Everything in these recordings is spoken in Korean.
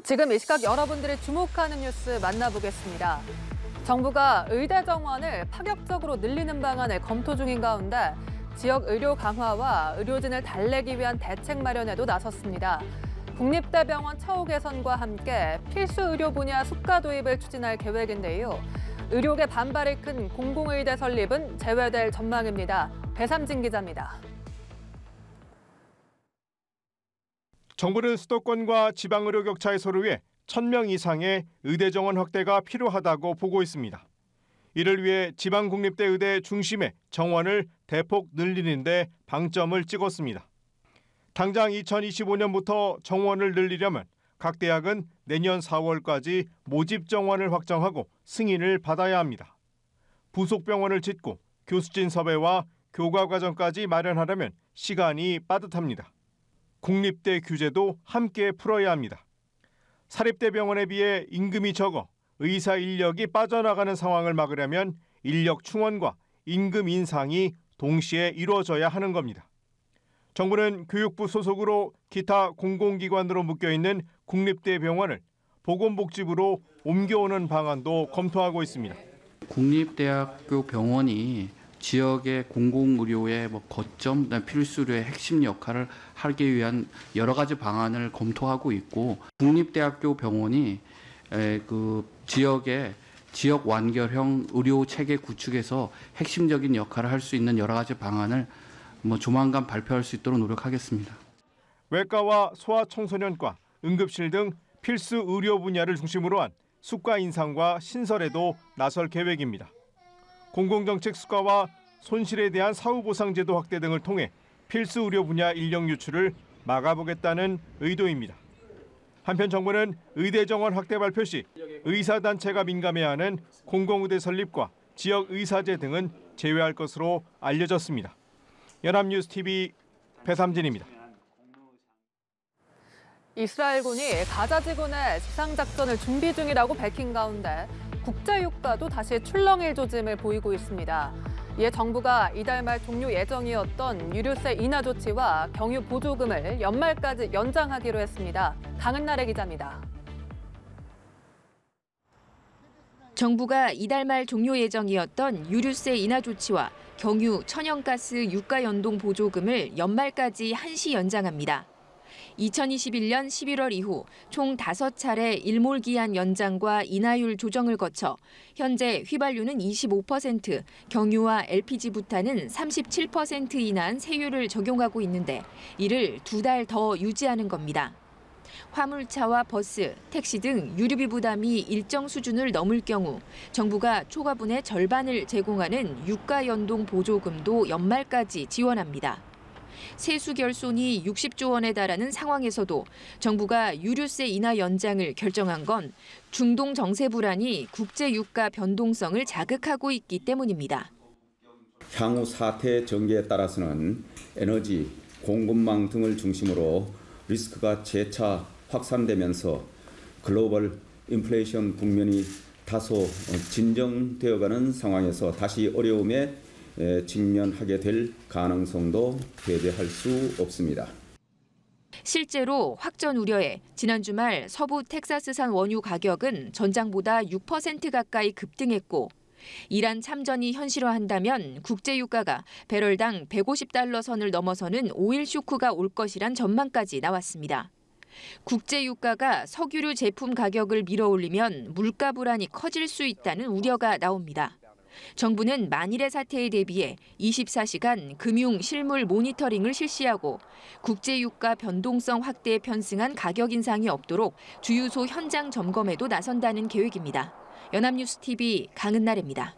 지금 이 시각 여러분들이 주목하는 뉴스 만나보겠습니다. 정부가 의대 정원을 파격적으로 늘리는 방안을 검토 중인 가운데 지역 의료 강화와 의료진을 달래기 위한 대책 마련에도 나섰습니다. 국립대병원 처우 개선과 함께 필수 의료 분야 수가 도입을 추진할 계획인데요. 의료계 반발이 큰 공공의대 설립은 제외될 전망입니다. 배삼진 기자입니다. 정부는 수도권과 지방의료 격차 해소를 위해 1,000명 이상의 의대 정원 확대가 필요하다고 보고 있습니다. 이를 위해 지방국립대 의대 중심의 정원을 대폭 늘리는 데 방점을 찍었습니다. 당장 2025년부터 정원을 늘리려면 각 대학은 내년 4월까지 모집 정원을 확정하고 승인을 받아야 합니다. 부속 병원을 짓고 교수진 섭외와 교과 과정까지 마련하려면 시간이 빠듯합니다. 국립대 규제도 함께 풀어야 합니다. 사립대 병원에 비해 임금이 적어 의사 인력이 빠져나가는 상황을 막으려면 인력 충원과 임금 인상이 동시에 이루어져야 하는 겁니다. 정부는 교육부 소속으로 기타 공공기관으로 묶여있는 국립대 병원을 보건복지부로 옮겨오는 방안도 검토하고 있습니다. 국립대학교 병원이 지역의 공공의료의 거점, 필수의료의 핵심 역할을 하기 위한 여러 가지 방안을 검토하고 있고, 국립대학교 병원이 지역 완결형 의료 체계 구축에서 핵심적인 역할을 할 수 있는 여러 가지 방안을 조만간 발표할 수 있도록 노력하겠습니다. 외과와 소아청소년과, 응급실 등 필수 의료 분야를 중심으로 한 수가 인상과 신설에도 나설 계획입니다. 공공정책 수가와 손실에 대한 사후보상제도 확대 등을 통해 필수 의료 분야 인력 유출을 막아보겠다는 의도입니다. 한편 정부는 의대 정원 확대 발표 시 의사단체가 민감해야 하는 공공의대 설립과 지역 의사제 등은 제외할 것으로 알려졌습니다. 연합뉴스TV 배삼진입니다. 이스라엘군이 가자 지구내 지상작전을 준비 중이라고 밝힌 가운데 국제유가도 다시 출렁일 조짐을 보이고 있습니다. 이에 정부가 이달 말 종료 예정이었던 유류세 인하 조치와 경유 보조금을 연말까지 연장하기로 했습니다. 강은나래 기자입니다. 정부가 이달 말 종료 예정이었던 유류세 인하 조치와 경유, 천연가스 유가 연동 보조금을 연말까지 한시 연장합니다. 2021년 11월 이후 총 5차례 일몰기한 연장과 인하율 조정을 거쳐 현재 휘발유는 25%, 경유와 LPG 부탄은 37% 인하한 세율을 적용하고 있는데 이를 2달 더 유지하는 겁니다. 화물차와 버스, 택시 등 유류비 부담이 일정 수준을 넘을 경우 정부가 초과분의 절반을 제공하는 유가 연동 보조금도 연말까지 지원합니다. 세수 결손이 60조 원에 달하는 상황에서도 정부가 유류세 인하 연장을 결정한 건 중동 정세 불안이 국제 유가 변동성을 자극하고 있기 때문입니다. 향후 사태 전개에 따라서는 에너지, 공급망 등을 중심으로 리스크가 재차 확산되면서 글로벌 인플레이션 국면이 다소 진정되어가는 상황에서 다시 어려움에 직면하게 될 가능성도 배제할 수 없습니다. 실제로 확전 우려에 지난 주말 서부 텍사스산 원유 가격은 전장보다 6% 가까이 급등했고 이란 참전이 현실화한다면 국제유가가 배럴당 150달러 선을 넘어서는 오일 쇼크가 올 것이란 전망까지 나왔습니다. 국제유가가 석유류 제품 가격을 밀어올리면 물가 불안이 커질 수 있다는 우려가 나옵니다. 정부는 만일의 사태에 대비해 24시간 금융 실물 모니터링을 실시하고 국제유가 변동성 확대에 편승한 가격 인상이 없도록 주유소 현장 점검에도 나선다는 계획입니다. 연합뉴스TV 강은나래입니다.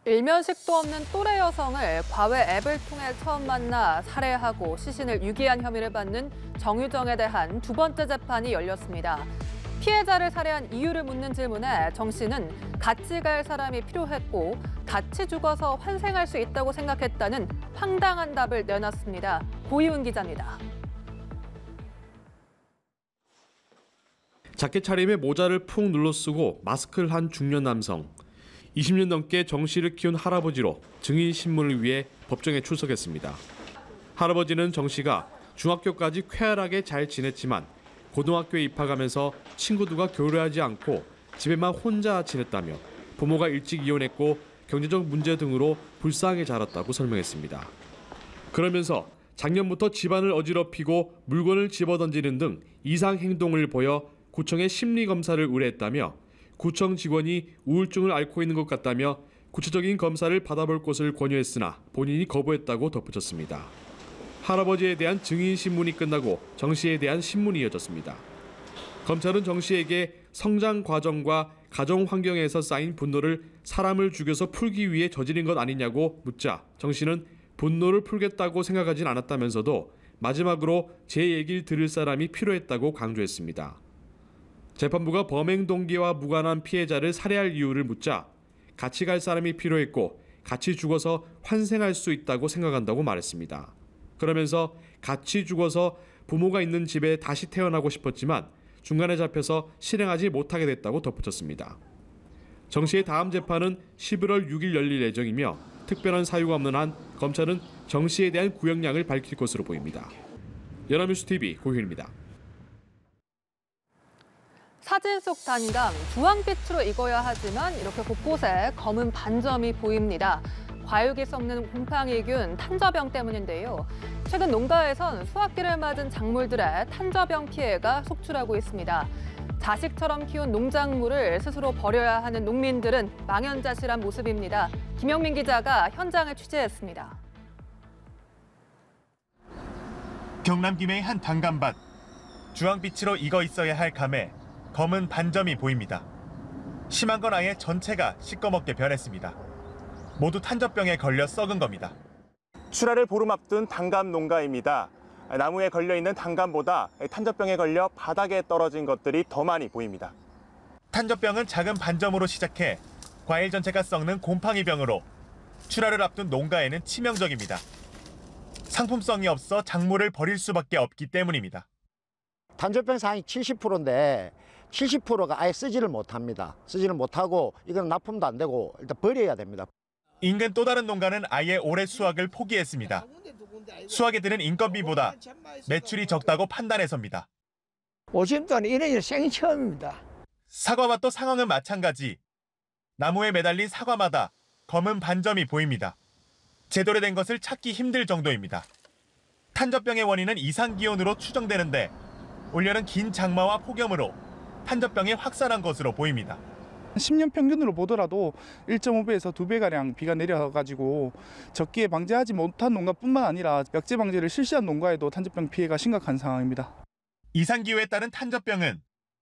일면식도 없는 또래 여성을 과외 앱을 통해 처음 만나 살해하고 시신을 유기한 혐의를 받는 정유정에 대한 두 번째 재판이 열렸습니다. 피해자를 살해한 이유를 묻는 질문에 정 씨는 같이 갈 사람이 필요했고 같이 죽어서 환생할 수 있다고 생각했다는 황당한 답을 내놨습니다. 고희훈 기자입니다. 자켓 차림에 모자를 푹 눌러쓰고 마스크를 한 중년 남성. 20년 넘게 정 씨를 키운 할아버지로 증인 신문을 위해 법정에 출석했습니다. 할아버지는 정 씨가 중학교까지 쾌활하게 잘 지냈지만 고등학교에 입학하면서 친구들과 교류하지 않고 집에만 혼자 지냈다며 부모가 일찍 이혼했고 경제적 문제 등으로 불쌍하게 자랐다고 설명했습니다. 그러면서 작년부터 집안을 어지럽히고 물건을 집어던지는 등 이상 행동을 보여 구청에 심리검사를 의뢰했다며 구청 직원이 우울증을 앓고 있는 것 같다며 구체적인 검사를 받아볼 것을 권유했으나 본인이 거부했다고 덧붙였습니다. 할아버지에 대한 증인 신문이 끝나고 정 씨에 대한 신문이 이어졌습니다. 검찰은 정 씨에게 성장 과정과 가정 환경에서 쌓인 분노를 사람을 죽여서 풀기 위해 저지른 것 아니냐고 묻자 정 씨는 분노를 풀겠다고 생각하진 않았다면서도 마지막으로 제 얘기를 들을 사람이 필요했다고 강조했습니다. 재판부가 범행 동기와 무관한 피해자를 살해할 이유를 묻자 같이 갈 사람이 필요했고 같이 죽어서 환생할 수 있다고 생각한다고 말했습니다. 그러면서 같이 죽어서 부모가 있는 집에 다시 태어나고 싶었지만 중간에 잡혀서 실행하지 못하게 됐다고 덧붙였습니다. 정 씨의 다음 재판은 11월 6일 열릴 예정이며 특별한 사유가 없는 한 검찰은 정 씨에 대한 구형량을 밝힐 것으로 보입니다. 연합뉴스 TV 고희입니다. 사진 속 단감, 주황빛으로 익어야 하지만 이렇게 곳곳에 검은 반점이 보입니다. 과육이 썩는 곰팡이균, 탄저병 때문인데요. 최근 농가에선 수확기를 맞은 작물들의 탄저병 피해가 속출하고 있습니다. 자식처럼 키운 농작물을 스스로 버려야 하는 농민들은 망연자실한 모습입니다. 김영민 기자가 현장을 취재했습니다. 경남 김해의 한 단감밭. 주황빛으로 익어 있어야 할 감에 검은 반점이 보입니다. 심한 건 아예 전체가 시꺼멓게 변했습니다. 모두 탄저병에 걸려 썩은 겁니다. 출하를 보름 앞둔 단감 농가입니다. 나무에 걸려있는 단감보다 탄저병에 걸려 바닥에 떨어진 것들이 더 많이 보입니다. 탄저병은 작은 반점으로 시작해 과일 전체가 썩는 곰팡이병으로 출하를 앞둔 농가에는 치명적입니다. 상품성이 없어 작물을 버릴 수밖에 없기 때문입니다. 탄저병 상이 70%인데 70%가 아예 쓰지를 못합니다. 쓰지를 못하고 이건 납품도 안 되고 일단 버려야 됩니다. 인근 또 다른 농가는 아예 올해 수확을 포기했습니다. 수확에 드는 인건비보다 매출이 적다고 판단해서입니다. 50년 동안 이런 일 생애 처음입니다. 사과밭도 상황은 마찬가지. 나무에 매달린 사과마다 검은 반점이 보입니다. 제대로 된 것을 찾기 힘들 정도입니다. 탄저병의 원인은 이상기온으로 추정되는데 올여름 긴 장마와 폭염으로 탄저병이 확산한 것으로 보입니다. 10년 평균으로 보더라도 1.5배에서 2배가량 비가 내려가지고 적기에 방제하지 못한 농가뿐만 아니라 약제 방제를 실시한 농가에도 탄저병 피해가 심각한 상황입니다. 이상기후에 따른 탄저병은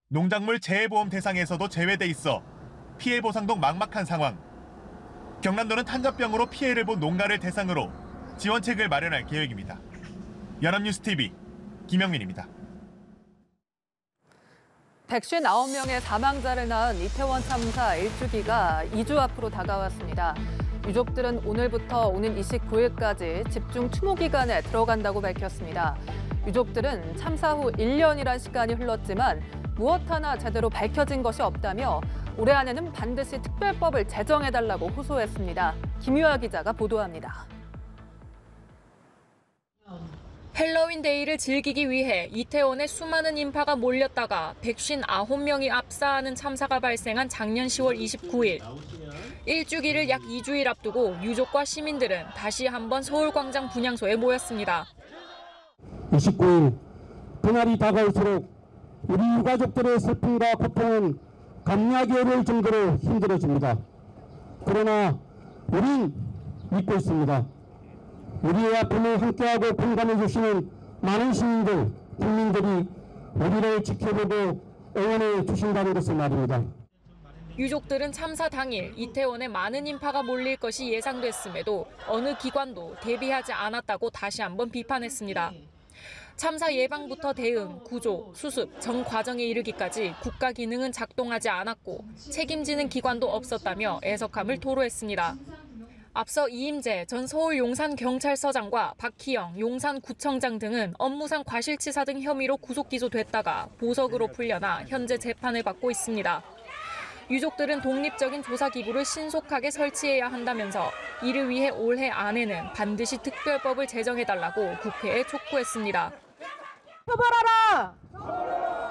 농작물 재해보험 대상에서도 제외돼 있어 피해 보상도 막막한 상황. 경남도는 탄저병으로 피해를 본 농가를 대상으로 지원책을 마련할 계획입니다. 연합뉴스 TV 김영민입니다. 159명의 사망자를 낳은 이태원 참사 1주기가 2주 앞으로 다가왔습니다. 유족들은 오늘부터 오는 29일까지 집중 추모 기간에 들어간다고 밝혔습니다. 유족들은 참사 후 1년이란 시간이 흘렀지만 무엇 하나 제대로 밝혀진 것이 없다며 올해 안에는 반드시 특별법을 제정해달라고 호소했습니다. 김유아 기자가 보도합니다. 헬로윈 데이를 즐기기 위해 이태원에 수많은 인파가 몰렸다가 159명이 압사하는 참사가 발생한 작년 10월 29일. 1주기를 약 2주일 앞두고 유족과 시민들은 다시 한번 서울광장 분향소에 모였습니다. 29일 그날이 다가올수록 우리 유가족들의 슬픔과 고통은 감내하기 어려울 정도로 힘들어집니다. 그러나 우린 믿고 있습니다. 우리의 아픔을 함께하고 공감해 주시는 많은 시민들, 국민들이 우리를 지켜보고 응원해 주신다는 것을 말입니다. 유족들은 참사 당일 이태원에 많은 인파가 몰릴 것이 예상됐음에도 어느 기관도 대비하지 않았다고 다시 한번 비판했습니다. 참사 예방부터 대응, 구조, 수습, 전 과정에 이르기까지 국가 기능은 작동하지 않았고 책임지는 기관도 없었다며 애석함을 토로했습니다. 앞서 이임재 전 서울 용산경찰서장과 박희영 용산구청장 등은 업무상 과실치사 등 혐의로 구속 기소됐다가 보석으로 풀려나 현재 재판을 받고 있습니다. 유족들은 독립적인 조사기구를 신속하게 설치해야 한다면서 이를 위해 올해 안에는 반드시 특별법을 제정해달라고 국회에 촉구했습니다. 처벌하라!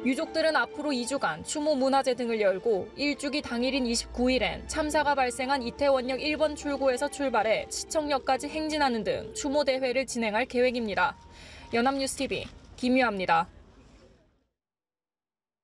유족들은 앞으로 2주간 추모 문화제 등을 열고 일주기 당일인 29일엔 참사가 발생한 이태원역 1번 출구에서 출발해 시청역까지 행진하는 등 추모 대회를 진행할 계획입니다. 연합뉴스 TV 김유아입니다.